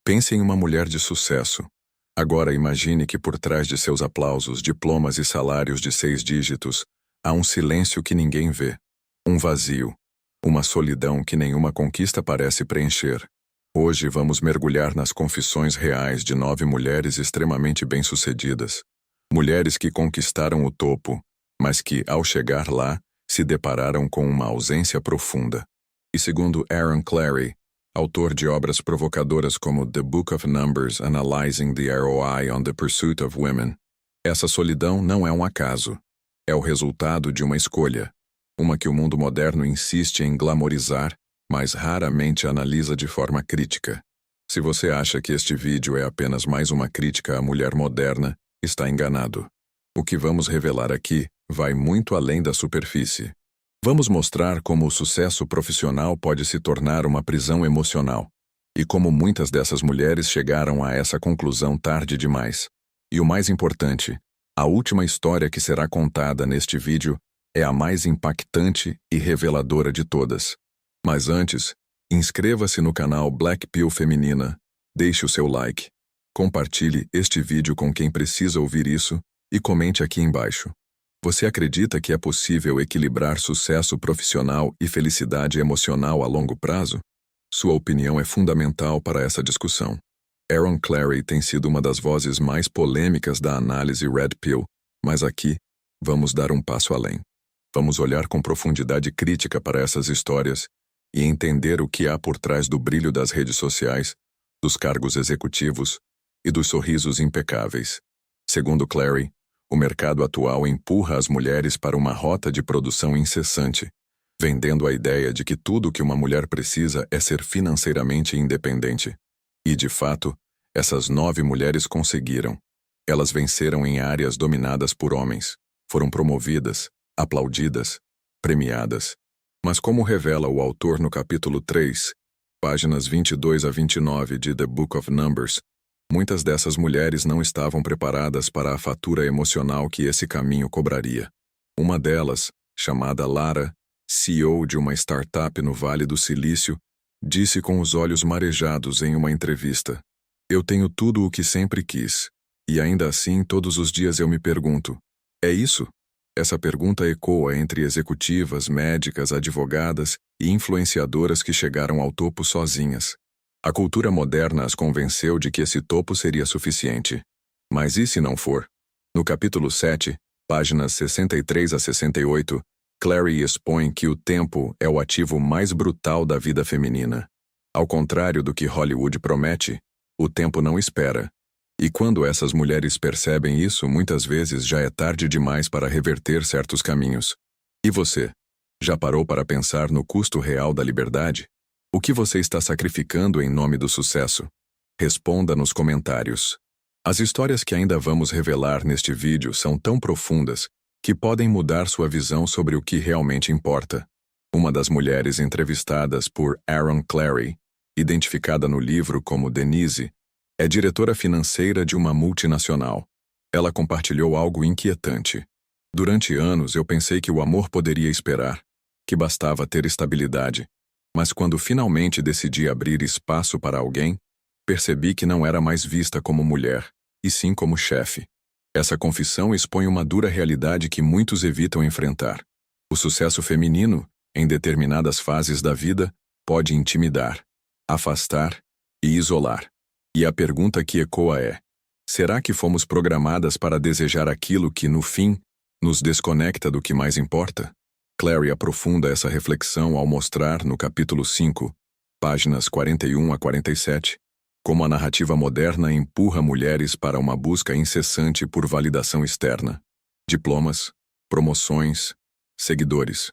Pense em uma mulher de sucesso. Agora imagine que por trás de seus aplausos, diplomas e salários de 6 dígitos, há um silêncio que ninguém vê. Um vazio. Uma solidão que nenhuma conquista parece preencher. Hoje vamos mergulhar nas confissões reais de 9 mulheres extremamente bem-sucedidas. Mulheres que conquistaram o topo, mas que, ao chegar lá, se depararam com uma ausência profunda. E segundo Aaron Clarey, autor de obras provocadoras como The Book of Numbers Analyzing the ROI on the Pursuit of Women, essa solidão não é um acaso. É o resultado de uma escolha, uma que o mundo moderno insiste em glamorizar, mas raramente analisa de forma crítica. Se você acha que este vídeo é apenas mais uma crítica à mulher moderna, está enganado. O que vamos revelar aqui vai muito além da superfície. Vamos mostrar como o sucesso profissional pode se tornar uma prisão emocional, e como muitas dessas mulheres chegaram a essa conclusão tarde demais. E o mais importante, a última história que será contada neste vídeo é a mais impactante e reveladora de todas. Mas antes, inscreva-se no canal Black Pill Feminina, deixe o seu like, compartilhe este vídeo com quem precisa ouvir isso e comente aqui embaixo. Você acredita que é possível equilibrar sucesso profissional e felicidade emocional a longo prazo? Sua opinião é fundamental para essa discussão. Aaron Clarey tem sido uma das vozes mais polêmicas da análise Red Pill, mas aqui, vamos dar um passo além. Vamos olhar com profundidade crítica para essas histórias e entender o que há por trás do brilho das redes sociais, dos cargos executivos e dos sorrisos impecáveis. Segundo Clarey, o mercado atual empurra as mulheres para uma rota de produção incessante, vendendo a ideia de que tudo o que uma mulher precisa é ser financeiramente independente. E, de fato, essas 9 mulheres conseguiram. Elas venceram em áreas dominadas por homens, foram promovidas, aplaudidas, premiadas. Mas como revela o autor no capítulo 3, páginas 22 a 29 de The Book of Numbers, muitas dessas mulheres não estavam preparadas para a fatura emocional que esse caminho cobraria. Uma delas, chamada Lara, CEO de uma startup no Vale do Silício, disse com os olhos marejados em uma entrevista: "Eu tenho tudo o que sempre quis, e ainda assim todos os dias eu me pergunto, é isso?" Essa pergunta ecoa entre executivas, médicas, advogadas e influenciadoras que chegaram ao topo sozinhas. A cultura moderna as convenceu de que esse topo seria suficiente. Mas e se não for? No capítulo 7, páginas 63 a 68, Clarey expõe que o tempo é o ativo mais brutal da vida feminina. Ao contrário do que Hollywood promete, o tempo não espera. E quando essas mulheres percebem isso, muitas vezes já é tarde demais para reverter certos caminhos. E você? Já parou para pensar no custo real da liberdade? O que você está sacrificando em nome do sucesso? Responda nos comentários. As histórias que ainda vamos revelar neste vídeo são tão profundas que podem mudar sua visão sobre o que realmente importa. Uma das mulheres entrevistadas por Aaron Clarey, identificada no livro como Denise, é diretora financeira de uma multinacional. Ela compartilhou algo inquietante. Durante anos eu pensei que o amor poderia esperar, que bastava ter estabilidade. Mas quando finalmente decidi abrir espaço para alguém, percebi que não era mais vista como mulher, e sim como chefe. Essa confissão expõe uma dura realidade que muitos evitam enfrentar. O sucesso feminino, em determinadas fases da vida, pode intimidar, afastar e isolar. E a pergunta que ecoa é: será que fomos programadas para desejar aquilo que, no fim, nos desconecta do que mais importa? Clarey aprofunda essa reflexão ao mostrar, no capítulo 5, páginas 41 a 47, como a narrativa moderna empurra mulheres para uma busca incessante por validação externa. Diplomas, promoções, seguidores.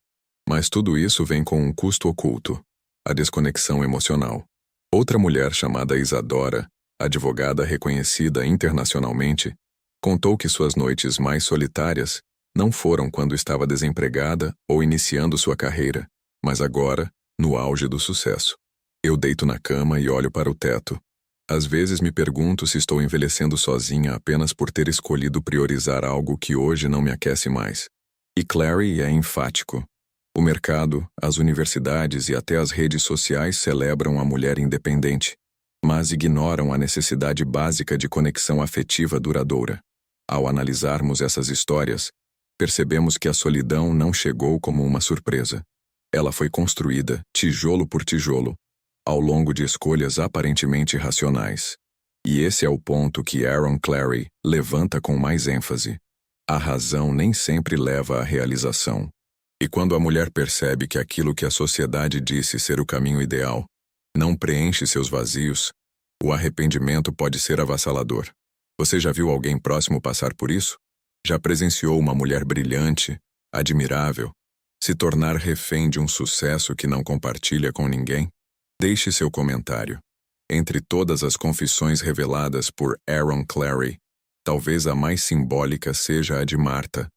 Mas tudo isso vem com um custo oculto: a desconexão emocional. Outra mulher chamada Isadora, advogada reconhecida internacionalmente, contou que suas noites mais solitárias não foram quando estava desempregada ou iniciando sua carreira, mas agora, no auge do sucesso. Eu deito na cama e olho para o teto. Às vezes me pergunto se estou envelhecendo sozinha apenas por ter escolhido priorizar algo que hoje não me aquece mais. E Clarey é enfático. O mercado, as universidades e até as redes sociais celebram a mulher independente. mas ignoram a necessidade básica de conexão afetiva duradoura. Ao analisarmos essas histórias, percebemos que a solidão não chegou como uma surpresa. Ela foi construída, tijolo por tijolo, ao longo de escolhas aparentemente racionais. E esse é o ponto que Aaron Clarey levanta com mais ênfase. A razão nem sempre leva à realização. E quando a mulher percebe que aquilo que a sociedade disse ser o caminho ideal não preenche seus vazios, o arrependimento pode ser avassalador. Você já viu alguém próximo passar por isso? Já presenciou uma mulher brilhante, admirável, se tornar refém de um sucesso que não compartilha com ninguém? Deixe seu comentário. Entre todas as confissões reveladas por Aaron Clarey, talvez a mais simbólica seja a de Martha,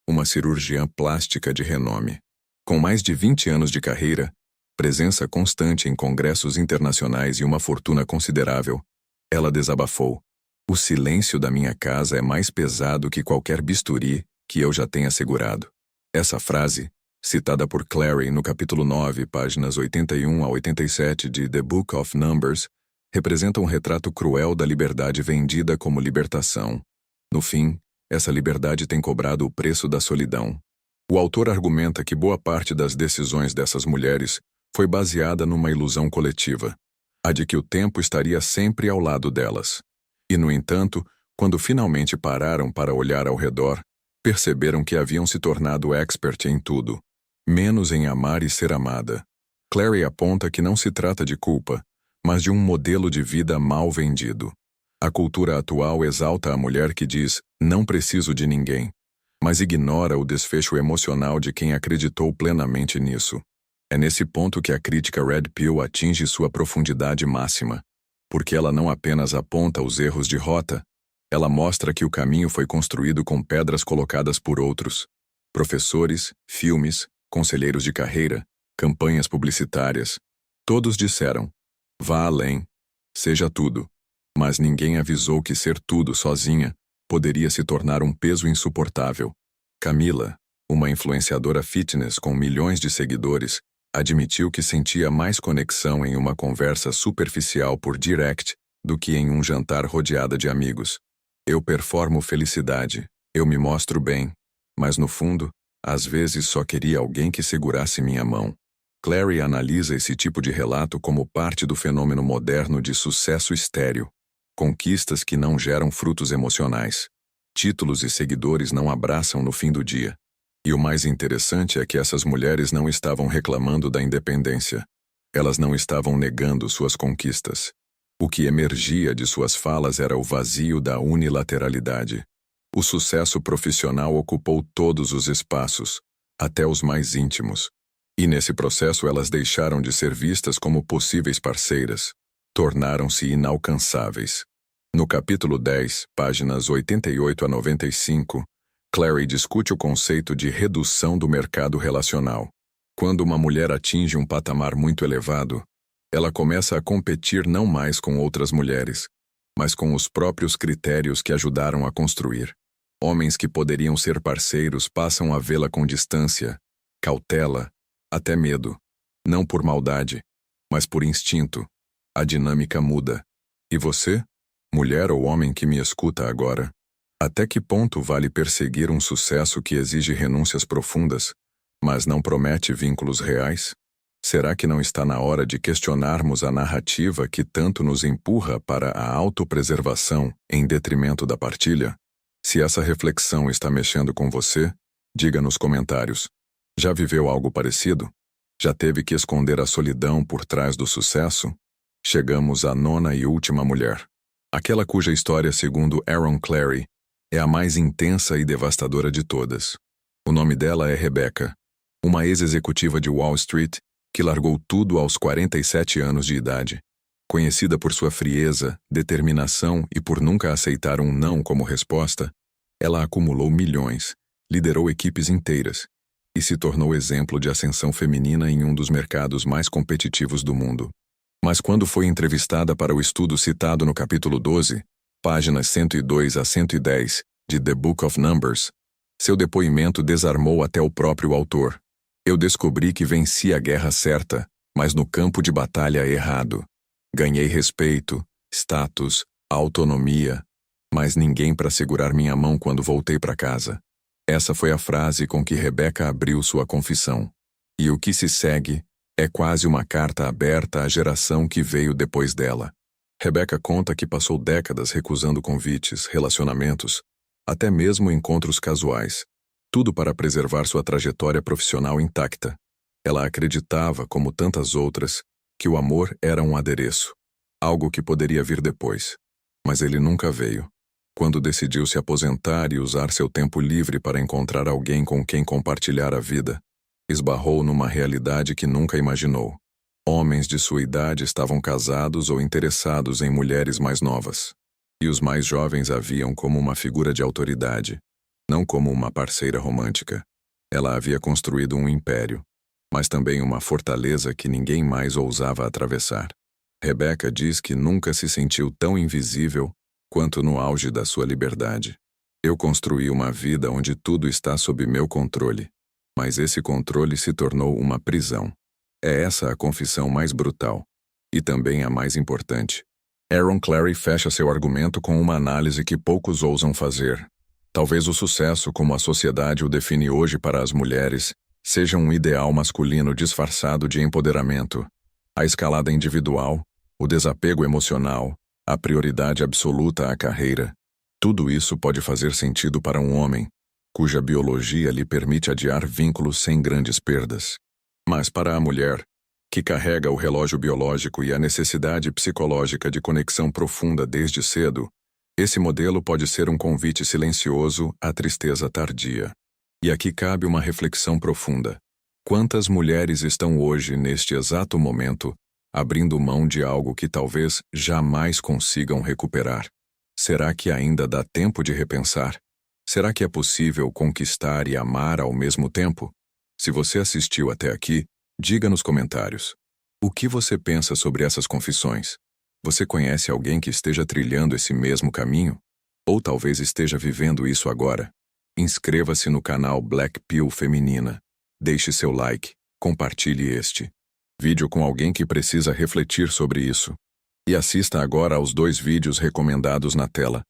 uma cirurgiã plástica de renome. Com mais de 20 anos de carreira, presença constante em congressos internacionais e uma fortuna considerável, ela desabafou: "O silêncio da minha casa é mais pesado que qualquer bisturi que eu já tenha segurado." Essa frase, citada por Clarey no capítulo 9, páginas 81 a 87 de The Book of Numbers, representa um retrato cruel da liberdade vendida como libertação. No fim, essa liberdade tem cobrado o preço da solidão. O autor argumenta que boa parte das decisões dessas mulheres foi baseada numa ilusão coletiva, a de que o tempo estaria sempre ao lado delas. E, no entanto, quando finalmente pararam para olhar ao redor, perceberam que haviam se tornado expert em tudo, menos em amar e ser amada. Clarey aponta que não se trata de culpa, mas de um modelo de vida mal vendido. A cultura atual exalta a mulher que diz: "Não preciso de ninguém", mas ignora o desfecho emocional de quem acreditou plenamente nisso. É nesse ponto que a crítica Red Pill atinge sua profundidade máxima, porque ela não apenas aponta os erros de rota, ela mostra que o caminho foi construído com pedras colocadas por outros. Professores, filmes, conselheiros de carreira, campanhas publicitárias. Todos disseram: "Vá além, seja tudo." Mas ninguém avisou que ser tudo sozinha poderia se tornar um peso insuportável. Camila, uma influenciadora fitness com milhões de seguidores, admitiu que sentia mais conexão em uma conversa superficial por direct do que em um jantar rodeada de amigos. "Eu performo felicidade, eu me mostro bem, mas no fundo, às vezes só queria alguém que segurasse minha mão." Clarey analisa esse tipo de relato como parte do fenômeno moderno de sucesso estéril. Conquistas que não geram frutos emocionais. Títulos e seguidores não abraçam no fim do dia. E o mais interessante é que essas mulheres não estavam reclamando da independência. Elas não estavam negando suas conquistas. O que emergia de suas falas era o vazio da unilateralidade. O sucesso profissional ocupou todos os espaços, até os mais íntimos. E nesse processo elas deixaram de ser vistas como possíveis parceiras. Tornaram-se inalcançáveis. No capítulo 10, páginas 88 a 95, Clarey discute o conceito de redução do mercado relacional. Quando uma mulher atinge um patamar muito elevado, ela começa a competir não mais com outras mulheres, mas com os próprios critérios que ajudaram a construir. Homens que poderiam ser parceiros passam a vê-la com distância, cautela, até medo. Não por maldade, mas por instinto. A dinâmica muda. E você, mulher ou homem que me escuta agora, até que ponto vale perseguir um sucesso que exige renúncias profundas, mas não promete vínculos reais? Será que não está na hora de questionarmos a narrativa que tanto nos empurra para a autopreservação em detrimento da partilha? Se essa reflexão está mexendo com você, diga nos comentários. Já viveu algo parecido? Já teve que esconder a solidão por trás do sucesso? Chegamos à nona e última mulher. Aquela cuja história, segundo Aaron Clarey, é a mais intensa e devastadora de todas. O nome dela é Rebecca, uma ex-executiva de Wall Street que largou tudo aos 47 anos de idade. Conhecida por sua frieza, determinação e por nunca aceitar um não como resposta, ela acumulou milhões, liderou equipes inteiras e se tornou exemplo de ascensão feminina em um dos mercados mais competitivos do mundo. Mas quando foi entrevistada para o estudo citado no capítulo 12, páginas 102 a 110, de The Book of Numbers, seu depoimento desarmou até o próprio autor. "Eu descobri que venci a guerra certa, mas no campo de batalha errado." Ganhei respeito, status, autonomia, mas ninguém para segurar minha mão quando voltei para casa. Essa foi a frase com que Rebecca abriu sua confissão. E o que se segue é quase uma carta aberta à geração que veio depois dela. Rebecca conta que passou décadas recusando convites, relacionamentos, até mesmo encontros casuais, tudo para preservar sua trajetória profissional intacta. Ela acreditava, como tantas outras, que o amor era um adereço, algo que poderia vir depois. Mas ele nunca veio. Quando decidiu se aposentar e usar seu tempo livre para encontrar alguém com quem compartilhar a vida, esbarrou numa realidade que nunca imaginou. Homens de sua idade estavam casados ou interessados em mulheres mais novas. E os mais jovens a viam como uma figura de autoridade, não como uma parceira romântica. Ela havia construído um império, mas também uma fortaleza que ninguém mais ousava atravessar. Rebecca diz que nunca se sentiu tão invisível quanto no auge da sua liberdade. Eu construí uma vida onde tudo está sob meu controle, mas esse controle se tornou uma prisão. É essa a confissão mais brutal, e também a mais importante. Aaron Clarey fecha seu argumento com uma análise que poucos ousam fazer. Talvez o sucesso, como a sociedade o define hoje para as mulheres, seja um ideal masculino disfarçado de empoderamento. A escalada individual, o desapego emocional, a prioridade absoluta à carreira. Tudo isso pode fazer sentido para um homem, cuja biologia lhe permite adiar vínculos sem grandes perdas. Mas para a mulher, que carrega o relógio biológico e a necessidade psicológica de conexão profunda desde cedo, esse modelo pode ser um convite silencioso à tristeza tardia. E aqui cabe uma reflexão profunda. Quantas mulheres estão hoje, neste exato momento, abrindo mão de algo que talvez jamais consigam recuperar? Será que ainda dá tempo de repensar? Será que é possível conquistar e amar ao mesmo tempo? Se você assistiu até aqui, diga nos comentários. O que você pensa sobre essas confissões? Você conhece alguém que esteja trilhando esse mesmo caminho? Ou talvez esteja vivendo isso agora? Inscreva-se no canal Black Pill Feminina. Deixe seu like, compartilhe este vídeo com alguém que precisa refletir sobre isso. E assista agora aos 2 vídeos recomendados na tela.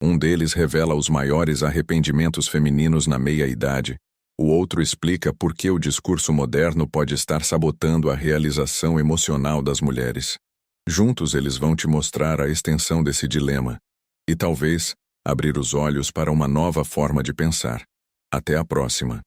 Um deles revela os maiores arrependimentos femininos na meia-idade. O outro explica por que o discurso moderno pode estar sabotando a realização emocional das mulheres. Juntos eles vão te mostrar a extensão desse dilema e talvez abrir os olhos para uma nova forma de pensar. Até a próxima.